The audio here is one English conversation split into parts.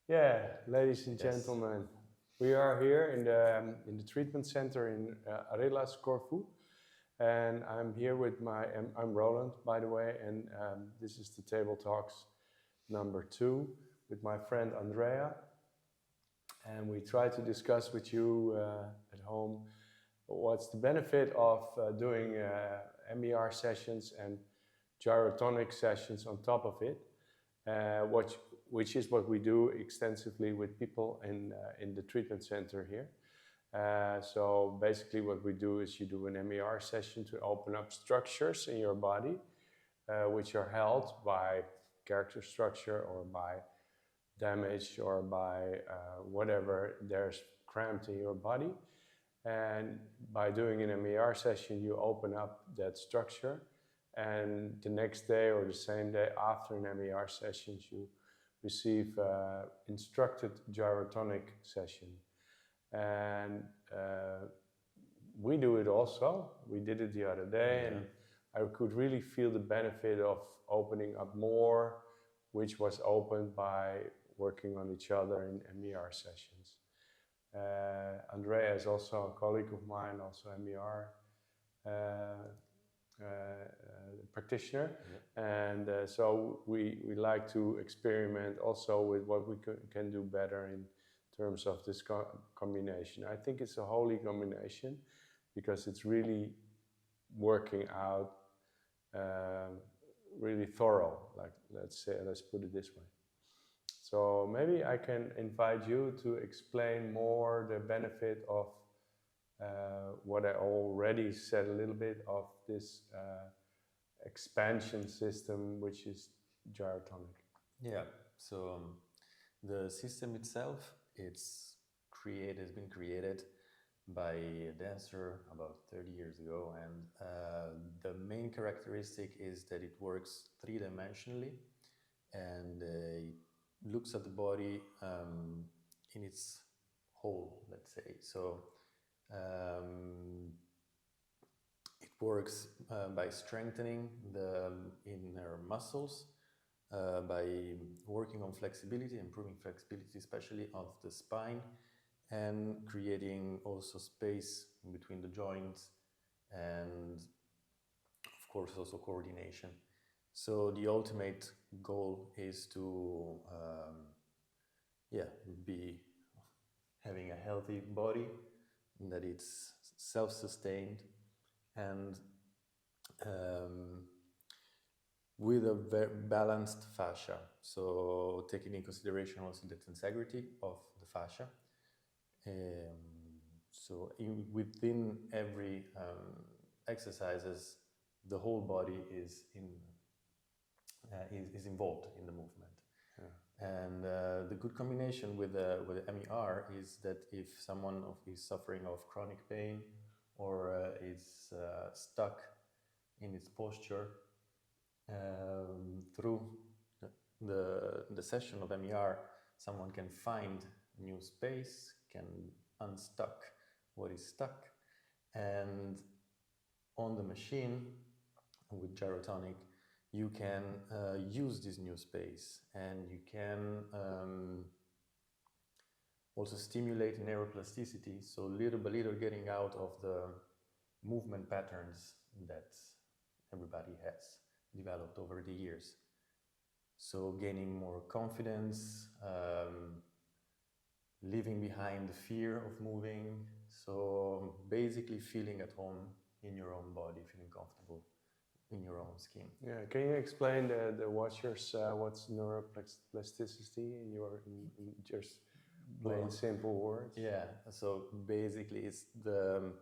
Yeah, ladies and Yes. gentlemen, we are here in the treatment center in Arelas, Corfu, and I'm here with I'm Roland, by the way, and this is the Table Talks number 2 with my friend Andrea, and we try to discuss with you at home what's the benefit of doing MER sessions and gyrotonic sessions on top of it. Which is what we do extensively with people in the treatment center here. So basically what we do is you do an MER session to open up structures in your body which are held by character structure or by damage or by whatever there's cramped in your body. And by doing an MER session, you open up that structure, and the next day or the same day after an MER session, you receive instructed gyrotonic session. And we do it also. We did it the other day, and I could really feel the benefit of opening up more, which was opened by working on each other in MER sessions. Andrea is also a colleague of mine, also MER practitioner, and so we like to experiment also with what we can do better in terms of this combination. I think it's a holy combination because it's really working out really thorough, like let's put it this way. So maybe I can invite you to explain more the benefit of what I already said a little bit of this expansion system, which is gyrotonic. Yeah, so the system itself, has been created by a dancer about 30 years ago, and the main characteristic is that it works three-dimensionally, and it looks at the body in its whole, let's say. So it works by strengthening the inner muscles, by working on flexibility, improving flexibility, especially of the spine, and creating also space in between the joints, and of course also coordination. So the ultimate goal is to be having a healthy body, that it's self-sustained, and with a very balanced fascia. So taking in consideration also the tensegrity of the fascia. So within every exercises, the whole body is involved in the movement. And the good combination with the MER is that if someone is suffering of chronic pain or is stuck in its posture, through the session of MER, someone can find new space, can unstuck what is stuck, and on the machine with gyrotonic, you can use this new space, and you can also stimulate neuroplasticity, so little by little getting out of the movement patterns that everybody has developed over the years. So gaining more confidence, leaving behind the fear of moving, so basically feeling at home in your own body, feeling comfortable in your own skin. Yeah, can you explain the watchers what's neuroplasticity in just plain simple words? Yeah, so basically it's the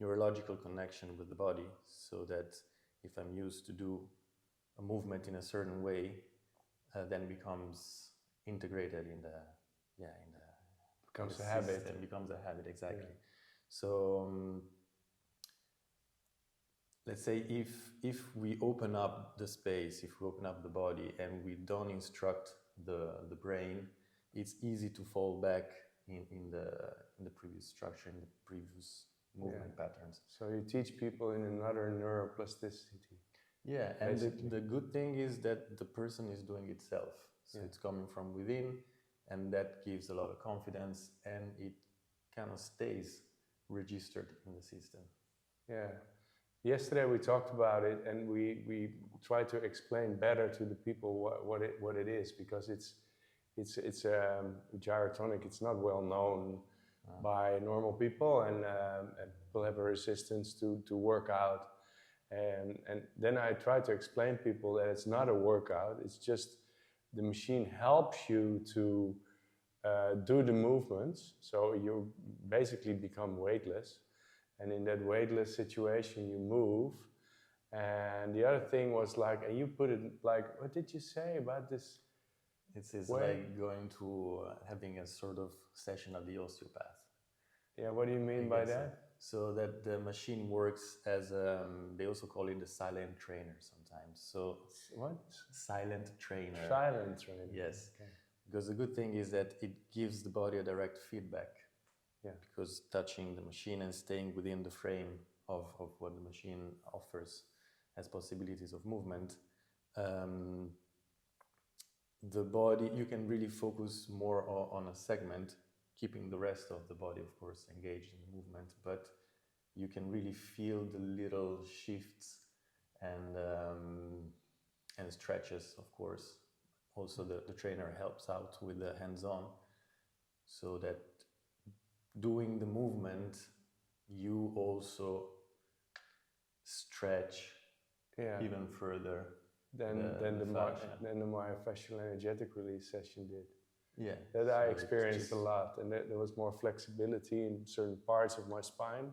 neurological connection with the body, so that if I'm used to do a movement in a certain way, then becomes integrated in the becomes a habit. It becomes a habit, exactly. Yeah. So let's say if we open up the space, if we open up the body, and we don't instruct the brain, it's easy to fall back in the previous structure, in the previous movement patterns. So you teach people in another neuroplasticity. Yeah, and the good thing is that the person is doing it self. So it's coming from within, and that gives a lot of confidence, and it kind of stays registered in the system. Yeah. Yesterday we talked about it, and we try to explain better to the people what it is, because it's gyrotonic. It's not well known by normal people, and people have a resistance to work out. And then I try to explain people that it's not a workout. It's just the machine helps you to do the movements, so you basically become weightless. And in that weightless situation, you move. And the other thing was like, and you put it like, what did you say about this? It's like going to having a sort of session at the osteopath. Yeah, what do you mean by that? So that the machine works as they also call it the silent trainer sometimes. So what? Silent trainer. Silent trainer. Yes. Okay. Because the good thing is that it gives the body a direct feedback. Yeah. Because touching the machine and staying within the frame of what the machine offers as possibilities of movement, the body, you can really focus more on a segment, keeping the rest of the body, of course, engaged in the movement, but you can really feel the little shifts and stretches, of course. Also, the trainer helps out with the hands-on, so that doing the movement, you also stretch even further than the Myofascial Energetic Release session did. Yeah, that I experienced a lot, and there was more flexibility in certain parts of my spine.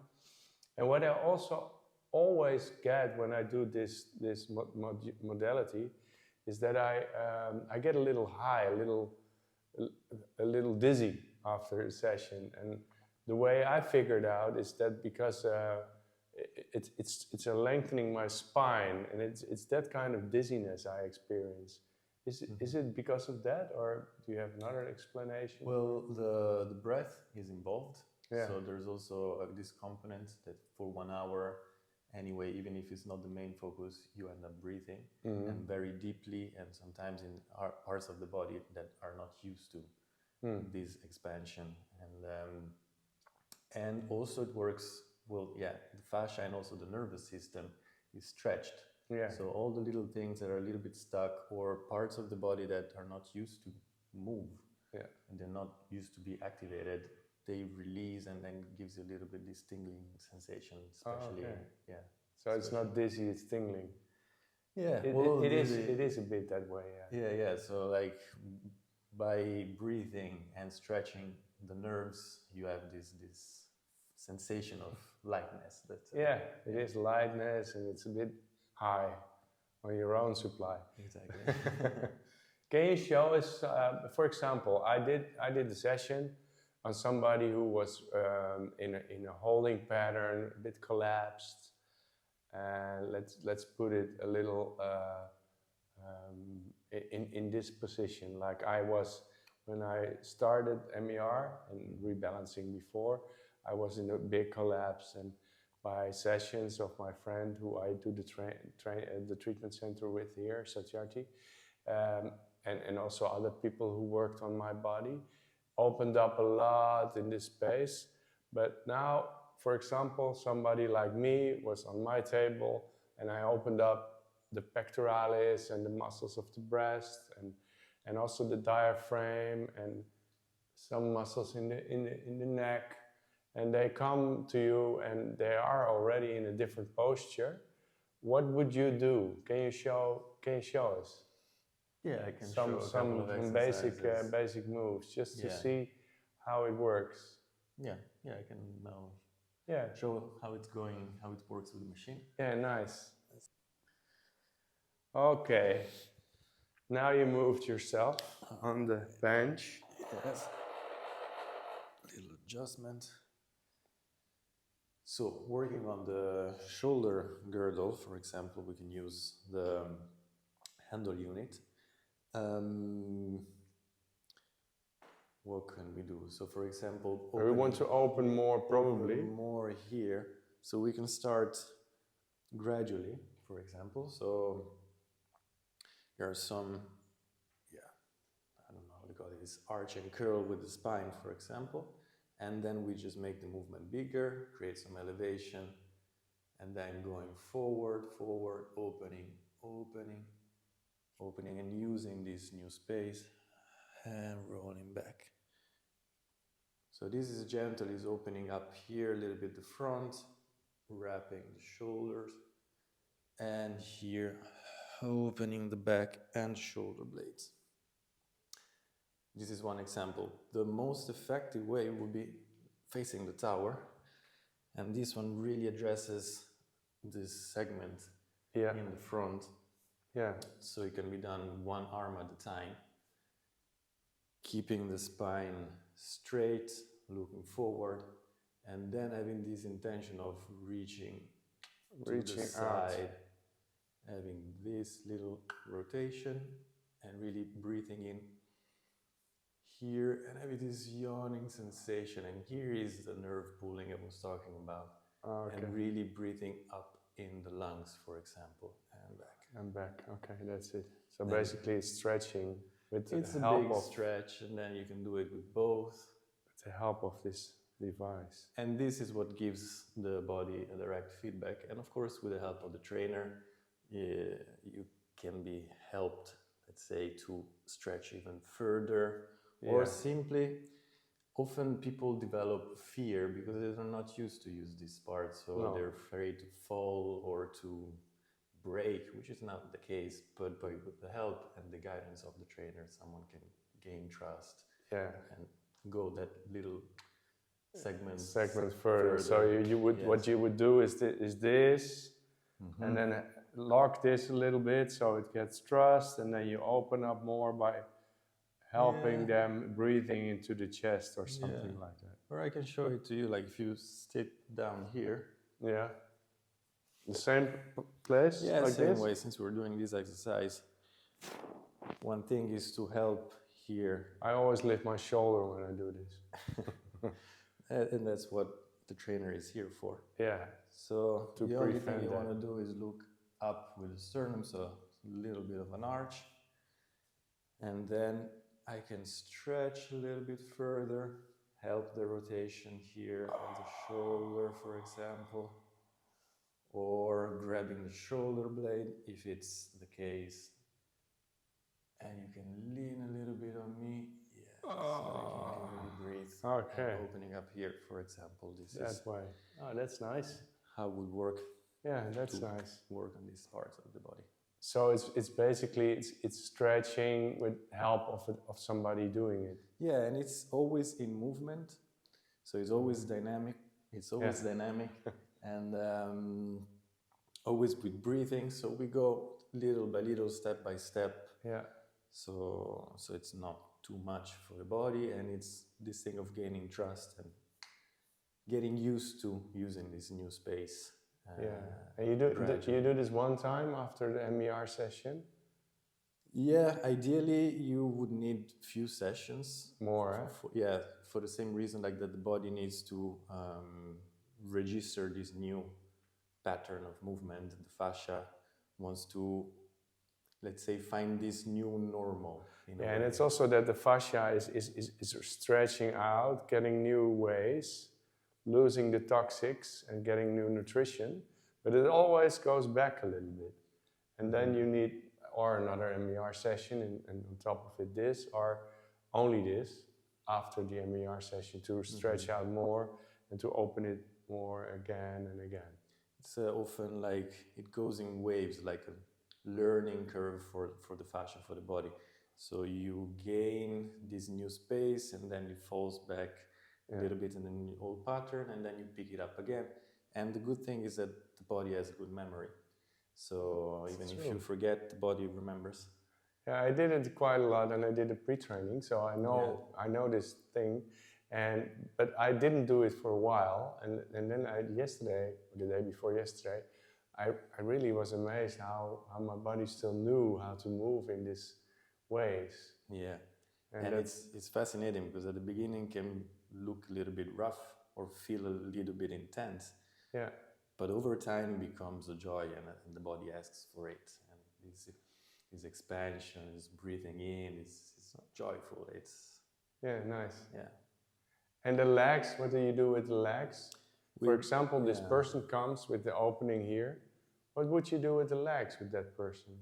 And what I also always get when I do this modality is that I get a little high, a little dizzy after a session. And the way I figured out is that because it's a lengthening my spine, and it's that kind of dizziness I experience. Is it because of that, or do you have another explanation? Well, the breath is involved. Yeah. So there's also this component that for 1 hour, anyway, even if it's not the main focus, you end up breathing and very deeply, and sometimes in parts of the body that are not used to this expansion. And also it works, well, yeah, the fascia and also the nervous system is stretched. Yeah. So all the little things that are a little bit stuck, or parts of the body that are not used to move, and they're not used to be activated, they release, and then gives you a little bit this tingling sensation, especially. So it's not dizzy, it's tingling. Yeah, it is a bit that way. Yeah. So like by breathing and stretching the nerves, you have this sensation of lightness. It is lightness, and it's a bit high on your own supply. Exactly. Can you show us, for example, I did a session on somebody who was in a holding pattern, a bit collapsed. Let's put it a little in this position, like I was when I started MER and rebalancing before. I was in a big collapse, and by sessions of my friend who I do the treatment center with here, Satyarthi, and also other people who worked on my body, opened up a lot in this space. But now, for example, somebody like me was on my table, and I opened up the pectoralis and the muscles of the breast, and also the diaphragm and some muscles in the neck. And they come to you, and they are already in a different posture. What would you do? Can you show us? Yeah, I can show some basic moves just to see how it works. Yeah, I can now show how it's going, how it works with the machine. Yeah, nice. Okay, now you moved yourself on the bench. Yes. Little adjustment. So working on the shoulder girdle, for example, we can use the handle unit. What can we do? So for example, we want to open more, probably. Open more here. So we can start gradually, for example. So there are some, I don't know how to call it, this arch and curl with the spine, for example. And then we just make the movement bigger, create some elevation, and then going forward, forward, opening, opening, opening, and using this new space and rolling back. So this is gentle, is opening up here a little bit the front, wrapping the shoulders, and here opening the back and shoulder blades. This is one example. The most effective way would be facing the tower, and this one really addresses this segment in the front. Yeah. So it can be done one arm at a time, keeping the spine straight, looking forward, and then having this intention of reaching to the side, having this little rotation, and really breathing in here, and having this yawning sensation. And here is the nerve pulling I was talking about. And really breathing up in the lungs, for example, and back. And back. Okay, that's it. So then basically, it's stretching with it's the help a big stretch, and then you can do it with both. With the help of this device. And this is what gives the body a direct feedback. And of course, with the help of the trainer, you can be helped, let's say, to stretch even further, or simply. Often people develop fear because they're not used to use this part, so they're afraid to fall or to break, which is not the case. But with the help and the guidance of the trainer, someone can gain trust and go that little segment further. So you would what you would do is this, and then lock this a little bit so it gets thrust, and then you open up more by helping them breathing into the chest or something like that. Or I can show it to you, like if you sit down here. Yeah. The same place? Yeah, like same this? way, since we're doing this exercise. One thing is to help here. I always lift my shoulder when I do this. And that's what the trainer is here for. Yeah. So the only thing you want to do is look up with the sternum, so a little bit of an arch. And then I can stretch a little bit further, help the rotation here of the shoulder, for example, or grabbing the shoulder blade if it's the case. And you can lean a little bit on me. Yeah, so you can really breathe. Okay. And opening up here, for example. That way. Oh, that's nice. How it would work. Yeah, that's nice. Work on these parts of the body. So it's basically it's stretching with help of somebody doing it. Yeah, and it's always in movement, so it's always dynamic. It's always dynamic, and always with breathing. So we go little by little, step by step. Yeah. So it's not too much for the body, and it's this thing of gaining trust and getting used to using this new space. And you do this one time after the MER session? Yeah, ideally you would need few sessions. More, for the same reason, like that the body needs to register this new pattern of movement. The fascia wants to, let's say, find this new normal. And it's also that the fascia is stretching out, getting new ways, losing the toxics and getting new nutrition, but it always goes back a little bit. And then you need or another MER session and on top of it this, or only this after the MER session to stretch out more and to open it more again and again. It's often like it goes in waves, like a learning curve for the fascia, for the body. So you gain this new space and then it falls back a little bit in the old pattern, and then you pick it up again. And the good thing is that the body has a good memory. So even if you forget, the body remembers. Yeah, I did it quite a lot, and I did a pre-training, so I know this thing. But I didn't do it for a while, and then yesterday, or the day before yesterday, I really was amazed how my body still knew how to move in these ways. Yeah, and it's fascinating because at the beginning can look a little bit rough or feel a little bit intense. Yeah. But over time it becomes a joy, and the body asks for it. And this expansion, this breathing in, is it's not joyful. It's nice. yeah. And the legs, what do you do with the legs? For example, this yeah. person comes with the opening here. What would you do with the legs with that person?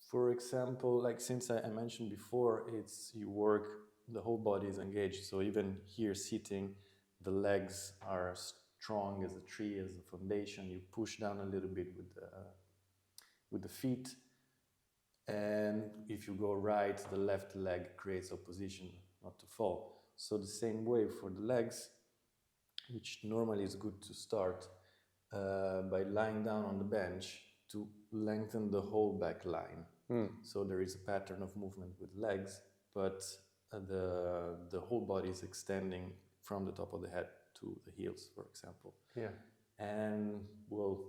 For example, like since I mentioned before, it's you work, the whole body is engaged. So even here sitting, the legs are strong as a tree, as a foundation. You push down a little bit with the feet. And if you go right, the left leg creates opposition not to fall. So the same way for the legs, which normally is good to start by lying down on the bench to lengthen the whole back line. So there is a pattern of movement with legs, but the whole body is extending from the top of the head to the heels, for example. Yeah. And well,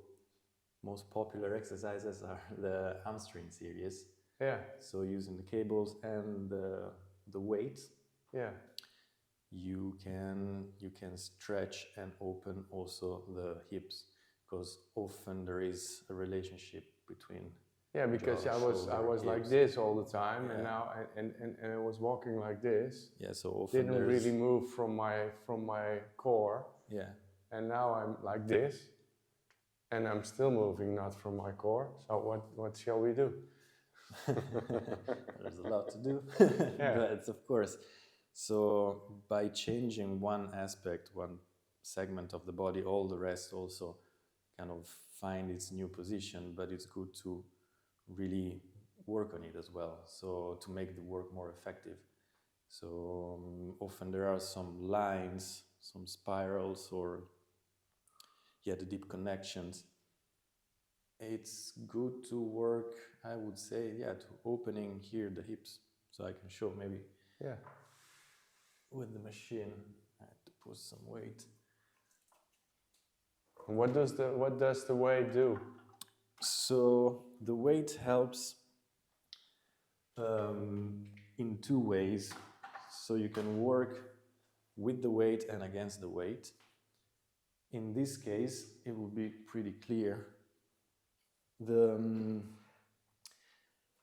most popular exercises are the hamstring series. Yeah. So using the cables and the weight. Yeah. You can stretch and open also the hips, because often there is a relationship between. Yeah, because jaw, I was shoulder, like hips. this all the time, and now and I was walking like this. Yeah, so often didn't really move from my core. Yeah. And now I'm like this, and I'm still moving not from my core. So what shall we do? There's a lot to do. Yeah. But of course, so by changing one aspect, one segment of the body, all the rest also kind of find its new position, but it's good to really work on it as well, so to make the work more effective. So often there are some lines, some spirals, or the deep connections. It's good to work, I would say, to opening here the hips. So I can show maybe with the machine. I have to put some weight. What does the weight do? So the weight helps in two ways. So you can work with the weight and against the weight. In this case, it will be pretty clear. In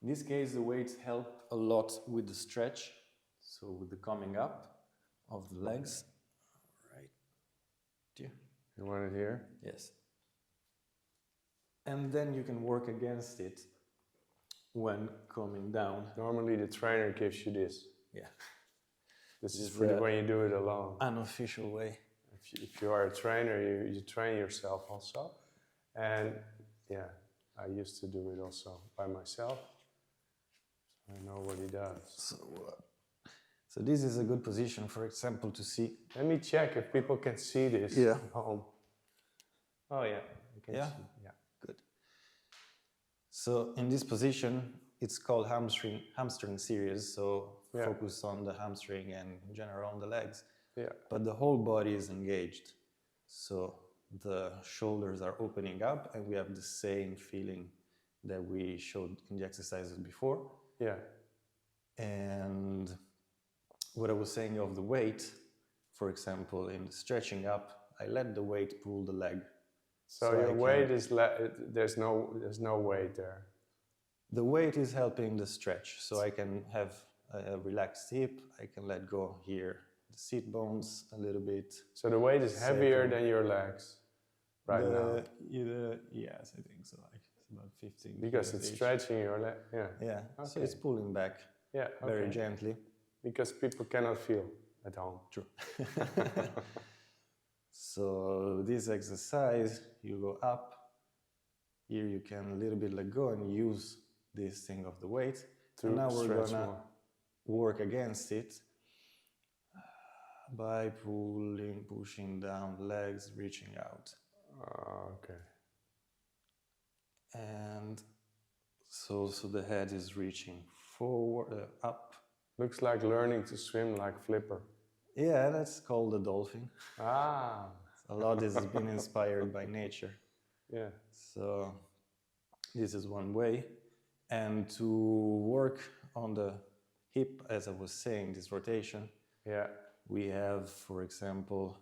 this case, the weights help a lot with the stretch, so with the coming up of the legs. Right here. You want it here? Yes. And then you can work against it when coming down. Normally the trainer gives you this. Yeah. This is for when you do it alone. Unofficial way. If you are a trainer, you train yourself also. And yeah, I used to do it also by myself. So I know what he does. So this is a good position, for example, to see. Let me check if people can see this at home. Oh yeah, you can see. Yeah. Good. So in this position, it's called hamstring series. So focus on the hamstring and in general on the legs. Yeah. But the whole body is engaged. So the shoulders are opening up, and we have the same feeling that we showed in the exercises before. Yeah. And what I was saying of the weight, for example, in stretching up, I let the weight pull the leg. So your weight is there's no weight there. The weight is helping the stretch, so I can have a relaxed hip. I can let go here the sit bones a little bit. So the weight is heavier than your legs now. Yes, I think so. Like it's about 15. Because it's stretching your leg. Yeah. Yeah. Okay. So it's pulling back. Yeah. Okay. Very gently. Because people cannot feel at home. True. So this exercise, you go up. Here you can a little bit let go and use this thing of the weight. And now we're gonna work against it by pushing down the legs, reaching out. Okay. And so the head is reaching forward, up. Looks like learning to swim like Flipper. Yeah, that's called the dolphin. Ah. A lot has been inspired by nature. Yeah. So this is one way. And to work on the hip, as I was saying, this rotation, we have, for example,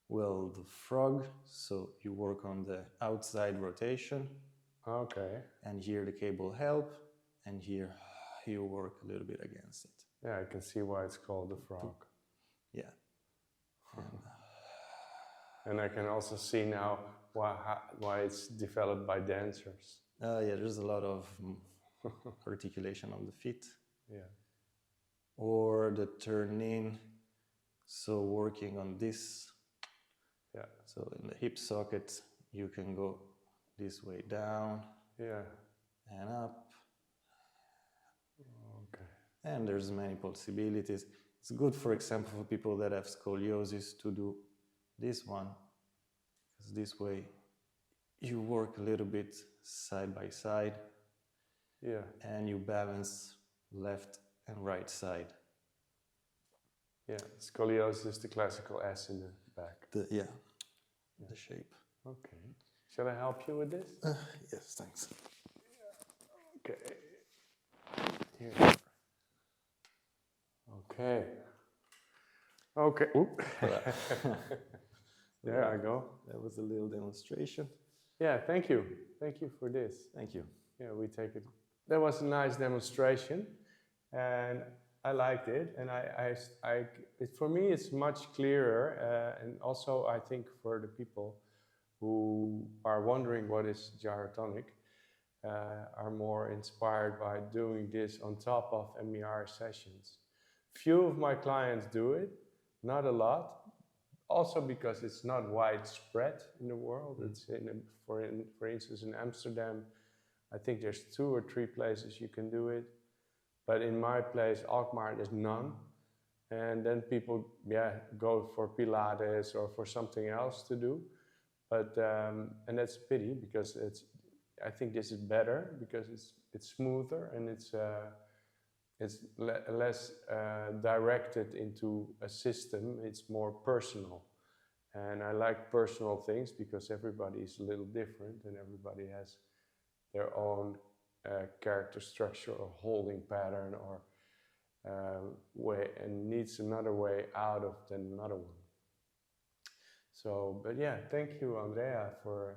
the frog. So you work on the outside rotation. Okay. And here the cable help, and here you work a little bit against it. Yeah, I can see why it's called the frog. Yeah. And I can also see now why it's developed by dancers. Yeah, there's a lot of articulation of the feet. Yeah. Or the turn in. So working on this. Yeah. So in the hip socket, you can go this way down. Yeah. And up. Okay. And there's many possibilities. It's good, for example, for people that have scoliosis to do this one. Because this way you work a little bit side by side. Yeah. And you balance left and right side. Yeah. Scoliosis is the classical S in the back. The shape. Okay. Shall I help you with this? Yes, thanks. Okay. Here. Okay. Okay. Oop. There I go. That was a little demonstration. Yeah, thank you. Thank you for this. Thank you. Yeah, we take it. That was a nice demonstration, and I liked it. And for me, it's much clearer. And also, I think for the people who are wondering what is gyrotonic, are more inspired by doing this on top of MER sessions. Few of my clients do it, not a lot. Also because it's not widespread in the world. It's for instance, in Amsterdam, I think there's 2 or 3 places you can do it. But in my place, Alkmaar, there's none. And then people, go for Pilates or for something else to do. But, and that's a pity because I think this is better because it's smoother and it's less directed into a system. It's more personal. And I like personal things because everybody is a little different and everybody has their own character structure or holding pattern or way and needs another way out of than another one. So, but yeah, thank you, Andrea, for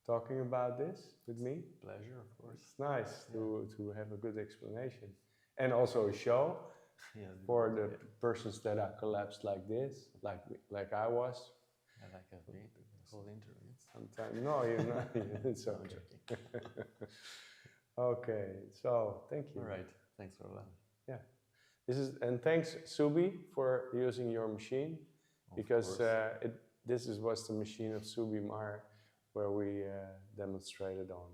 talking about this with me. Pleasure, of course. It's nice to have a good explanation. And also a show for the persons that are collapsed like this, like I was. I like I've been the whole interview. Sometimes, no, you're not. It's okay. Okay, so thank you. All right, thanks, Roland. Yeah, and thanks Subi for using your machine, because this was the machine of Subi MER where we demonstrated on.